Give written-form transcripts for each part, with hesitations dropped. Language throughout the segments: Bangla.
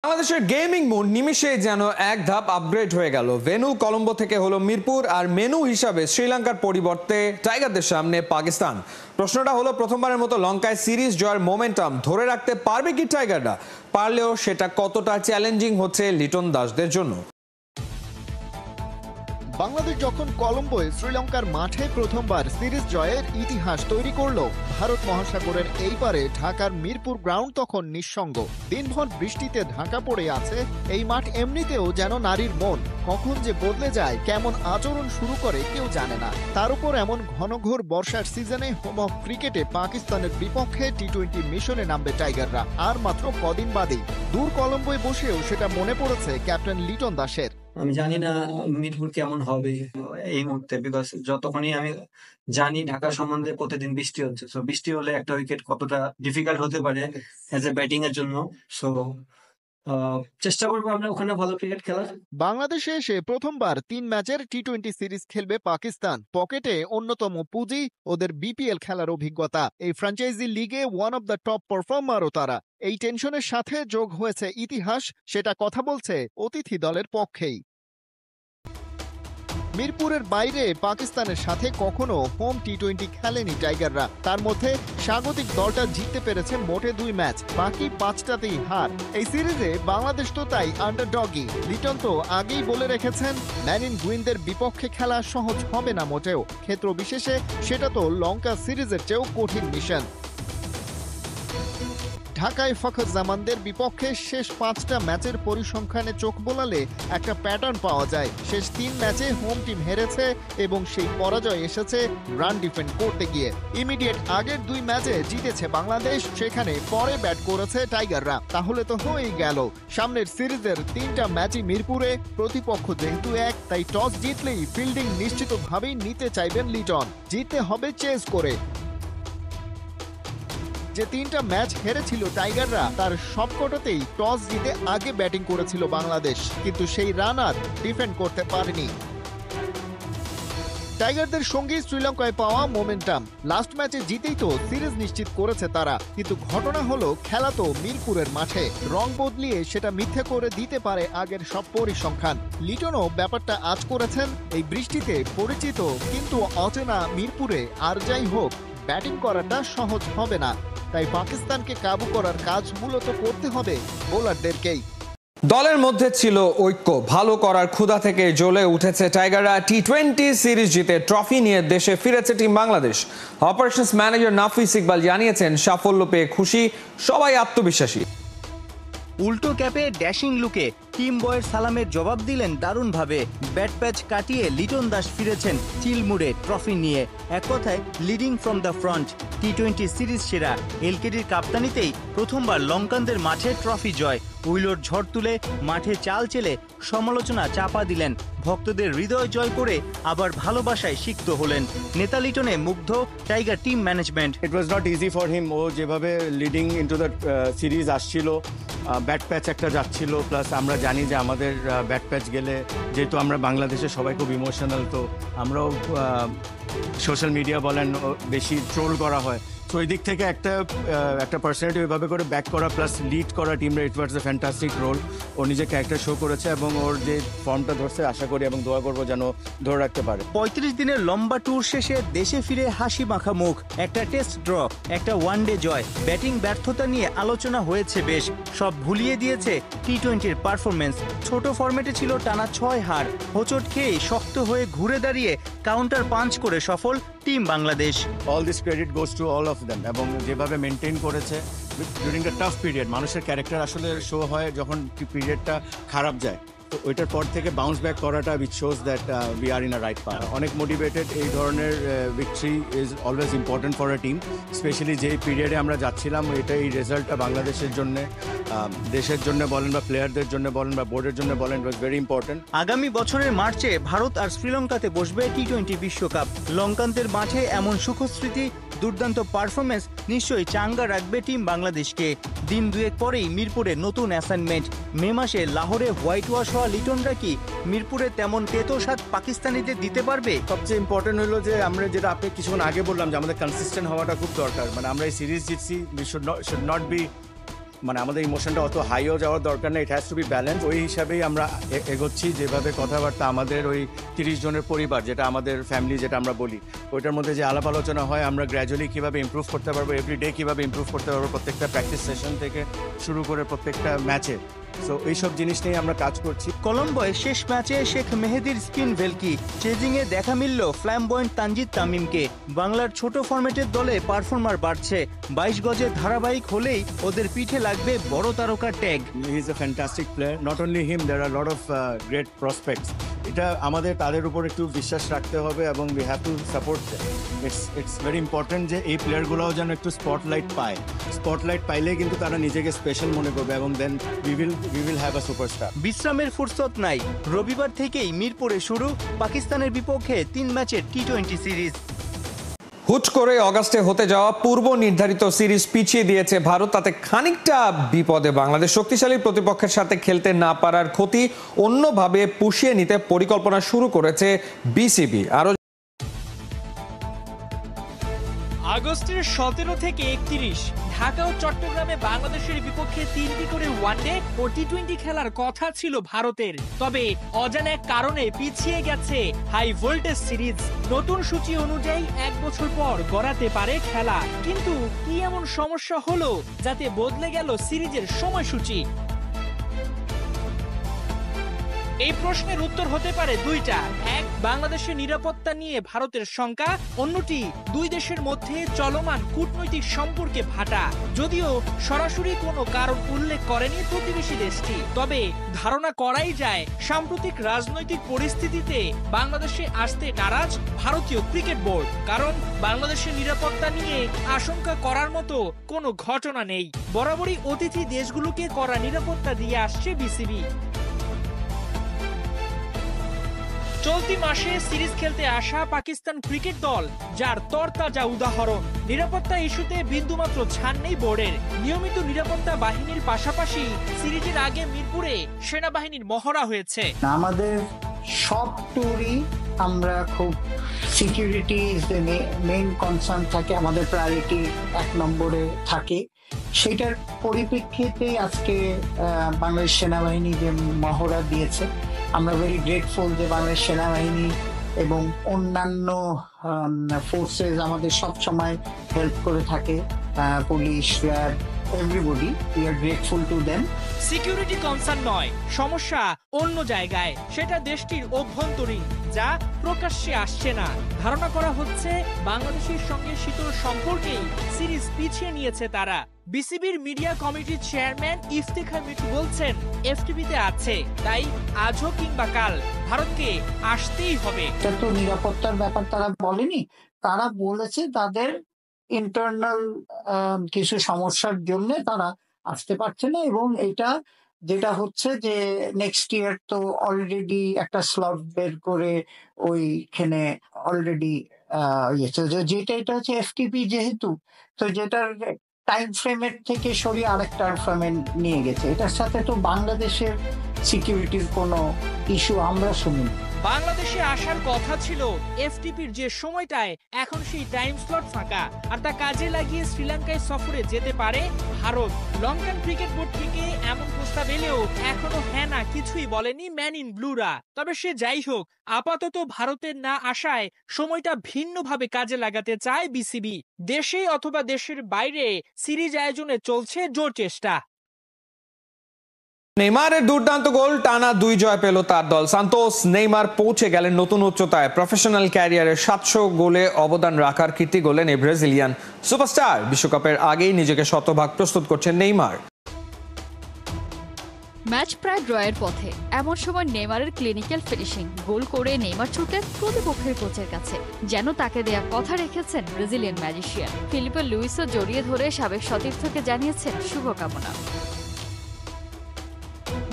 বাংলাদেশের গেমিং মুড নিমিষেই যেন এক ধাপ আপগ্রেড হয়ে গেল। ভেন্যু কলম্বো থেকে হলো মিরপুর, আর মেনু হিসাবে শ্রীলঙ্কার পরিবর্তে টাইগারদের সামনে পাকিস্তান। প্রশ্নটা হলো, প্রথমবারের মতো লঙ্কায় সিরিজ জয়ের মোমেন্টাম ধরে রাখতে পারবে কি টাইগাররা? পারলেও সেটা কতটা চ্যালেঞ্জিং হচ্ছে লিটন দাসদের জন্য। বাংলাদেশ যখন কলম্বোয় শ্রীলঙ্কার মাঠে প্রথমবার সিরিজ জয়ের ইতিহাস তৈরি করলো, ভারত মহাসাগরের এই পারে ঢাকার মিরপুর গ্রাউন্ড তখন নিঃসঙ্গ। দিনভর বৃষ্টিতে ঢাকা পড়ে আছে এই মাঠ। এমনিতেও যেন নারীর মন, কখন যে বদলে যায়, কেমন আচরণ শুরু করে কেউ জানে না। তার উপর এমন ঘনঘোর বর্ষার সিজনে হোম অফ ক্রিকেটে পাকিস্তানের বিপক্ষে টি-20 মিশনে নামবে টাইগাররা। আর মাত্র কদিন বাদেই দূর কলম্বোয় বসেও সেটা মনে পড়েছে ক্যাপ্টেন লিটন দাসের। আমি জানি না মিরপুর কেমন হবে এই মুহূর্তে, বিকজ যতক্ষণই আমি জানি ঢাকা সম্বন্ধে প্রতিদিন বৃষ্টি হচ্ছে। সো বৃষ্টি হলে একটা উইকেট কতটা ডিফিকাল্ট হতে পারে অ্যাজ এ ব্যাটিং এর জন্য। সো চেষ্টা করবো আমরা ওখানে ভালো ক্রিকেট খেলার। বাংলাদেশে এসে প্রথমবার 3 ম্যাচের টি-20 সিরিজ খেলবে পাকিস্তান। পকেটে অন্যতম পুঁজি ওদের বিপিএল খেলার অভিজ্ঞতা। এই ফ্র্যাঞ্চাইজি লিগে ওয়ান অফ দ্য টপ পারফর্মারও তারা। এই টেনশনের সাথে যোগ হয়েছে ইতিহাস, সেটা কথা বলছে অতিথি দলের পক্ষেই। মিরপুরের বাইরে পাকিস্তানের সাথে কখনো হোম টি-20 খেলেনি টাইগাররা। তার মধ্যে স্বাগতিক দলটা জিততে পেরেছে মোটে 2 ম্যাচ, বাকি 5টাতেই হার। এই সিরিজে বাংলাদেশ তো তাই আন্ডারডগই। লিটন তো আগেই বলে রেখেছেন, ম্যান ইন গ্রিনদের বিপক্ষে খেলা সহজ হবে না মোটেও। ক্ষেত্র বিশেষে সেটা তো লঙ্কা সিরিজের চেয়েও কঠিন মিশন। ঢাকায় ফখর জামানদের বিপক্ষে শেষ 5টা ম্যাচের পরিসংখ্যানে চোখ বোলালে একটা প্যাটার্ন পাওয়া যায়। শেষ 3 ম্যাচে হোম টিম হেরেছে এবং সেই পরাজয় এসেছে রান ডিফেন্ড করতে গিয়ে। ইমিডিয়েট আগের 2 ম্যাচে জিতেছে বাংলাদেশ, সেখানে পরে ব্যাট করেছে টাইগাররা। তাহলে তো হয়েই গেল। সামনের সিরিজের 3টা ম্যাচই মিরপুরে। প্রতিপক্ষ যেহেতু এক, তাই টস জিতলেই ফিল্ডিং নিশ্চিতভাবেই নিতে চাইবেন লিটন। জিততে হবে চেজ করে। যে 3টা ম্যাচ হেরেছিল টাইগাররা, তার সবকটাতেই টস জিতে আগে ব্যাটিং করেছিল বাংলাদেশ, কিন্তু সেই রানার ডিফেন্ড করতে পারেনি। টাইগারদের সঙ্গে শ্রীলঙ্কায় পাওয়া মোমেন্টাম লাস্ট ম্যাচে জিতেই তো সিরিজ নিশ্চিত করেছে তারা। কিন্তু ঘটনা হলো, খেলা তো মিরপুরের মাঠে। রং বদলিয়ে সেটা মিথ্যে করে দিতে পারে আগের সব পরিসংখ্যান। লিটনও ব্যাপারটা আজ করেছেন এই বৃষ্টিতে পরিচিত কিন্তু অচেনা মিরপুরে। আর যাই হোক, ব্যাটিং করাটা সহজ হবে না, তাই পাকিস্তানকে কাবু করার কাজ মূলত করতে হবে বোলারদেরকেই। দলের মধ্যে ছিল ঐক্য, ভালো করার ক্ষুধা থেকে জ্বলে উঠেছে টাইগাররা। টি-20 সিরিজ জিতে ট্রফি নিয়ে দেশে ফিরেছে টিম বাংলাদেশ। অপারেশনস ম্যানেজার নাফিস ইকবাল জানিয়েছেন, সাফল্য পেয়ে খুশি, সবাই আত্মবিশ্বাসী। উল্টো ক্যাপে ড্যাশিং লুকে টিম বয়ের সালামের জবাব দিলেন দারুণভাবে। ব্যাট প্যাচ কাটিয়ে লিটন দাস ফিরেছেন চিল মুডে ট্রফি নিয়ে। এক কথায় লিডিং ফ্রম দ্য ফ্রন্ট। টি-20 সিরিজ সেরা এলকেডির কাপ্তানিতেই প্রথমবার লঙ্কানদের মাঠে ট্রফি জয়। উইলোর ঝড় তুলে মাঠে চাল চেলে সমালোচনা চাপা দিলেন। ভক্তদের হৃদয় জয় করে আবার ভালোবাসায় সিক্ত হলেন। নেতা লিটনে মুগ্ধ tiger team management. It was not easy for him. ও যেভাবে লিডিং ইনটু দ্য সিরিজ আসছিল, ব্যাট প্যাচ একটা যাচ্ছিল, প্লাস আমরা জানি যে আমাদের ব্যাট প্যাচ গেলে, যেহেতু আমরা বাংলাদেশে সবাই খুব ইমোশনাল, তো আমরাও সোশ্যাল মিডিয়া বলেন বেশি ট্রোল করা হয়। তো ওই দিক থেকে একটা পার্সোনালিটি ওইভাবে করে ব্যাক করা প্লাস লিড করা টিমরা, ইট ওয়াজ এ ফ্যান্টাস্টিক রোল। ও নিজে ক্যারেক্টার শো করেছে এবং ওর যে ফর্মটা ধরছে, আশা করি এবং দোয়া করবো যেন ধরে রাখতে পারে। 35 দিনের লম্বা ট্যুর শেষে দেশে ফিরে হাসি মাখা মুখ। একটা টেস্ট ড্র, একটা ওয়ানডে জয়। ব্যাটিং ব্যর্থতা নিয়ে আলোচনা হয়েছে বেশ, সব ভুলিয়ে দিয়েছে টি-20-র পারফরমেন্স। ছোট ফরম্যাটে ছিল টানা 6 হার। হোঁচট খেয়ে শক্ত হয়ে ঘুরে দাঁড়িয়ে কাউন্টার পাঞ্চ করে সফল team Bangladesh. All this credit goes to all of them. এবং যেভাবে মেনটেন করেছে ডিউরিং দ্য টাফ পিরিয়ড। মানুষের ক্যারেক্টার আসলে শো হয় যখন পিরিয়ডটা খারাপ যায়, তো ওইটার পর থেকে বাউন্স ব্যাক করাটা which shows that we are in a right path. অনেক মোটিভেটেড। এই ধরনের victory is always important for a team, specially যেই পিরিয়ডে আমরা যাচ্ছিলাম। এই রেজাল্টটা বাংলাদেশের জন্য, দেশের জন্য বলেন বা প্লেয়ারদের জন্য বলেন বা বোর্ডের জন্য বলেন, ইট ওয়াজ ভেরি ইম্পর্টেন্ট। আগামী বছরের মার্চে ভারত আর শ্রীলঙ্কাতে বসবে টি-20 বিশ্বকাপ। লঙ্কানদের মাঠে এমন সুখস্মৃতি, দুর্দান্ত পারফরমেন্স নিশ্চয়ই চাঙ্গা রাখবে টিম বাংলাদেশকে। দিন দুয়েক পরেই মিরপুরে নতুন অ্যাসাইনমেন্ট। মে মাসে লাহোরে হোয়াইট ওয়াশ হওয়া লিটনরা কি মিরপুরে তেমন তেতো স্বাদ পাকিস্তানিদের দিতে পারবে? সবচেয়ে ইম্পর্টেন্ট হলো যে আমরা যেটা আপনি কিছুক্ষণ আগে বললাম যে আমাদের কনসিস্টেন্ট হওয়াটা খুব দরকার। মানে আমরা এই সিরিজ জিতছি, উই শুড নট বি মানে আমাদের ইমোশনটা অত হাইও যাওয়ার দরকার নেই, it has to be balance. ওই হিসাবেই আমরা এগোচ্ছি, যেভাবে কথাবার্তা আমাদের ওই 30 জনের পরিবার, যেটা আমাদের ফ্যামিলি যেটা আমরা বলি, ওইটার মধ্যে যে আলাপ আলোচনা হয়, আমরা গ্র্যাজুয়ালি কীভাবে ইমপ্রুভ করতে পারবো, এভরিডে কীভাবে ইমপ্রুভ করতে পারবো, প্রত্যেকটা প্র্যাকটিস সেশন থেকে শুরু করে প্রত্যেকটা ম্যাচে। সো এইসব জিনিস নিয়ে আমরা কাজ করছি। কলম্বোয় শেষ ম্যাচে শেখ মেহেদীর স্পিন ভেলকি, চেজিংয়ে দেখা মিলল ফ্ল্যামবয়েন্ট তানজিদ তামিমকে। বাংলার ছোট ফরম্যাটের দলে পারফর্মার বাড়ছে, 22 গজের ধারাবাহিক হলেই ওদের পিঠে লাগবে বড় তারকা tag. He is a fantastic player, not only him, there are lot of great prospects. এটা আমাদের তাদের উপর একটু বিশ্বাস রাখতে হবে এবং we have to support them. It's very important যে এই প্লেয়ারগুলোও যেন একটু স্পটলাইট পায়। স্পটলাইট পাইলেই কিন্তু তারা নিজেকে স্পেশাল মনে করবে এবং দেন we will have a superstar. বিশ্রামের ফুরসত নাই, রবিবার থেকেই মিরপুরে শুরু পাকিস্তানের বিপক্ষে 3 ম্যাচের টি-20 সিরিজ। হুট করে অগাস্টে হতে যাওয়া পূর্ব নির্ধারিত সিরিজ পিছিয়ে দিয়েছে ভারত, তাতে খানিকটা বিপদে বাংলাদেশ। শক্তিশালী প্রতিপক্ষের সাথে খেলতে না পারার ক্ষতি অন্যভাবে পুষিয়ে নিতে পরিকল্পনা শুরু করেছে বিসিবি। আরো আগস্টের 17 থেকে 31 ঢাকা ও চট্টগ্রামে বাংলাদেশের বিপক্ষে 3টি করে ওয়ানডে ও টি-20 খেলার কথা ছিল ভারতের। তবে অজানা এক কারণে পিছিয়ে গেছে হাই ভোল্টেজ সিরিজ। নতুন সূচি অনুযায়ী 1 বছর পর গড়াতে পারে খেলা, কিন্তু কি এমন সমস্যা হলো যাতে বদলে গেল সিরিজের সময়সূচি? এই প্রশ্নের উত্তর হতে পারে দুইটা। এক, বাংলাদেশের নিরাপত্তা নিয়ে ভারতের শঙ্কা, অন্যটি দুই দেশের মধ্যে চলমান কূটনৈতিক সম্পর্কে ভাটা। যদিও সরাসরি কোনো কারণ উল্লেখ করেনি প্রতিবেশী দেশটি, তবে ধারণা করাই যায় সাম্প্রতিক রাজনৈতিক পরিস্থিতিতে বাংলাদেশে আসতে নারাজ ভারতীয় ক্রিকেট বোর্ড। কারণ বাংলাদেশের নিরাপত্তা নিয়ে আশঙ্কা করার মতো কোনো ঘটনা নেই। বরাবরই অতিথি দেশগুলোকে কড়া নিরাপত্তা দিয়ে আসছে বিসিবি। চলতি মাসে সিরিজ খেলতে আসা পাকিস্তান ক্রিকেট দল যার তরতাজা উদাহরণ। নিরাপত্তা ইস্যুতে বিন্দুমাত্র ছাড় নেই বোর্ডের। নিয়মিত নিরাপত্তা বাহিনীর পাশাপাশি সিরিজের আগে মিরপুরে সেনাবাহিনীর মহড়া হয়েছে। আমাদের সব ট্যুরই আমরা খুব security is the main concern থাকে, আমাদের প্রায়োরিটি 1 নম্বরে থাকে। সেটার পরিপ্রেক্ষিতে আজকে বাংলাদেশ সেনাবাহিনী যে মহড়া দিয়েছে, আমরা ভেরি গ্রেটফুল যে বাংলাদেশ সেনাবাহিনী এবং অন্যান্য ফোর্সেস আমাদের সব সময় হেল্প করে থাকে, police, RAB, everybody, we are grateful to them. Security concern নয়, সমস্যা অন্য জায়গায়, সেটা দেশটির অভ্যন্তরীণ, যা প্রকাশ্যে আসছে না। ধারণা করা হচ্ছে বাংলাদেশের সঙ্গে শীতল সম্পর্কেই সিরিজ পিছিয়ে নিয়েছে তারা। বিসিবির মিডিয়া কমিটির চেয়ারম্যান ইফতেখার মিঠু বলছেন, এফটিপিতে আছে, তাই আজও কিংবা কাল ভারতকে আসতেই হবে। এটা তো নিরাপত্তার ব্যাপার তারা বলেনি, তারা বলেছে তাদের ইন্টারনাল কিছু সমস্যার জন্য তারা আসতে পারছে না। এবং এটা যেটা হচ্ছে যে নেক্সট ইয়ার তো অলরেডি একটা স্লট বের করে ওইখানে অলরেডি যেটা এটা হচ্ছে এফটিপি যেহেতু, তো যেটার টাইম ফ্রেমের থেকে সরিয়ে আরেকটা ফ্রেমে নিয়ে গেছে। এটার সাথে তো বাংলাদেশের সিকিউরিটির কোনো ইস্যু আমরা শুনিনি। বাংলাদেশে আসার কথা ছিল এফটিপির যে সময়টায়, এখন সেই টাইম স্লট ফাঁকা, আর তা কাজে লাগিয়ে শ্রীলঙ্কায় সফরে যেতে পারে ভারত। লঙ্কান ক্রিকেট বোর্ড থেকে এমন প্রস্তাব এলেও এখনো হ্যাঁ না কিছুই বলেনি ম্যান ইন ব্লুরা। তবে সে যাই হোক, আপাতত ভারতের না আসায় সময়টা ভিন্নভাবে কাজে লাগাতে চায় বিসিবি। দেশে অথবা দেশের বাইরে সিরিজ আয়োজনে চলছে জোর চেষ্টা। নেইমারের দুর্দান্ত গোল, টানা 2 জয় পেল তার দল। সান্তোস নেইমার পৌঁছে গেলেন নতুন উচ্চতায়। প্রফেশনাল ক্যারিয়ারে 700 গোলে অবদান রাখার কীর্তি গড়লেন এই ব্রাজিলিয়ান সুপারস্টার। বিশ্বকাপের আগেই নিজেকে শতভাগ প্রস্তুত করছেন নেইমার। ম্যাচ প্রায় ড্রয়ের পথে, এমন সময় নেইমারের ক্লিনিক্যাল ফিনিশিং। গোল করে নেইমার ছুটলেন প্রতিপক্ষের কোচের কাছে, যেন তাকে দেয়া কথা রেখেছেন ব্রাজিলিয়ান ম্যাজিশিয়ান। ফিলিপে লুইসও জড়িয়ে ধরে সাবেক সতীর্থকে জানিয়েছেন শুভকামনা।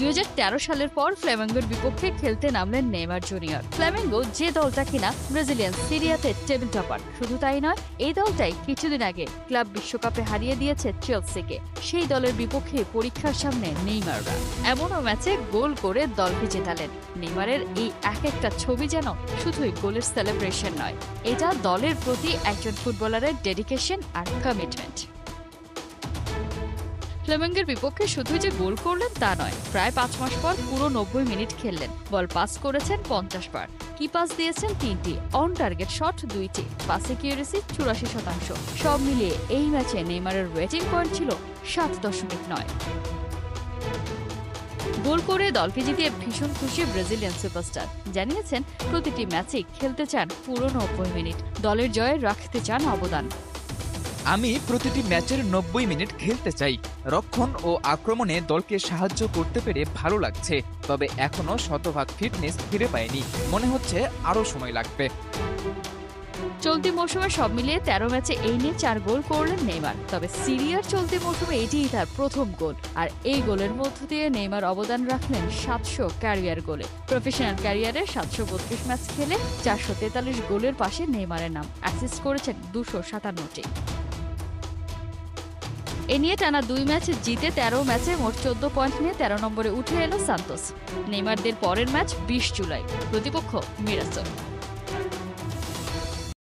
2013 সালের পর ফ্ল্যামেঙ্গোর বিপক্ষে খেলতে নামলেন নেইমার জুনিয়র। ফ্ল্যামেঙ্গো যে দলটা কিনা ব্রাজিলিয়ান সিরিয়াতে টেবিল টপার, শুধু তাই নয়, এই দলটাই কিছুদিন আগে ক্লাব বিশ্বকাপে হারিয়ে দিয়েছে চেলসিকে। সেই দলের বিপক্ষে পরীক্ষার সামনে নেইমাররা এমনও ম্যাচে গোল করে দলকে জেতালেন। নেইমারের এই এক একটা ছবি যেন শুধুই গোলের সেলিব্রেশন নয়, এটা দলের প্রতি একজন ফুটবলারের ডেডিকেশন আর কমিটমেন্ট। ফ্লেমেঙ্গোর বিপক্ষে শুধুই যে গোল করলেন তা নয়, প্রায় 5 মাস পর পুরো 90 মিনিট খেললেন। বল পাস করেছেন 50 বার, কি পাস দিয়েছেন 3টি, অন টার্গেট শট 2টি, পাস অ্যাকিউরেসি 84%। সব মিলিয়ে এই ম্যাচে নেইমারের রেটিং পয়েন্ট ছিল 7.9। গোল করে দলকে জিতিয়ে ভীষণ খুশি ব্রাজিলিয়ান সুপারস্টার। জানিয়েছেন প্রতিটি ম্যাচেই খেলতে চান পুরো 90 মিনিট, দলের জয়ে রাখতে চান অবদান। আমি প্রতিটি ম্যাচের 90 মিনিট খেলতে চাই। রক্ষণ ও আক্রমণে দলকে সাহায্য করতে পেরে ভালো লাগছে, তবে এখনো শতভাগ ফিটনেস ফিরে পাইনি, মনে হচ্ছে আরো সময় লাগবে। চলতি মৌসুমে সব মিলিয়ে 13 ম্যাচে এই নিয়ে 4 গোল করলেন নেইমার। তবে সিরিয়ার চলতি মৌসুমে এটিই তার প্রথম গোল, আর এই গোলের মধ্য দিয়ে নেইমার অবদান রাখলেন 700 ক্যারিয়ার গোলে। প্রফেশনাল ক্যারিয়ারে 732 ম্যাচ খেলে 443 গোলের পাশে নেইমারের নাম। অ্যাসিস্ট করেছেন 257টি। এ নিয়ে টানা 2 ম্যাচ জিতে 13 ম্যাচে মোট 14 পয়েন্ট নিয়ে 13 নম্বরে উঠে এলো সান্তোস। নেইমারদের পরের ম্যাচ 20 জুলাই, প্রতিপক্ষ মিরাসল।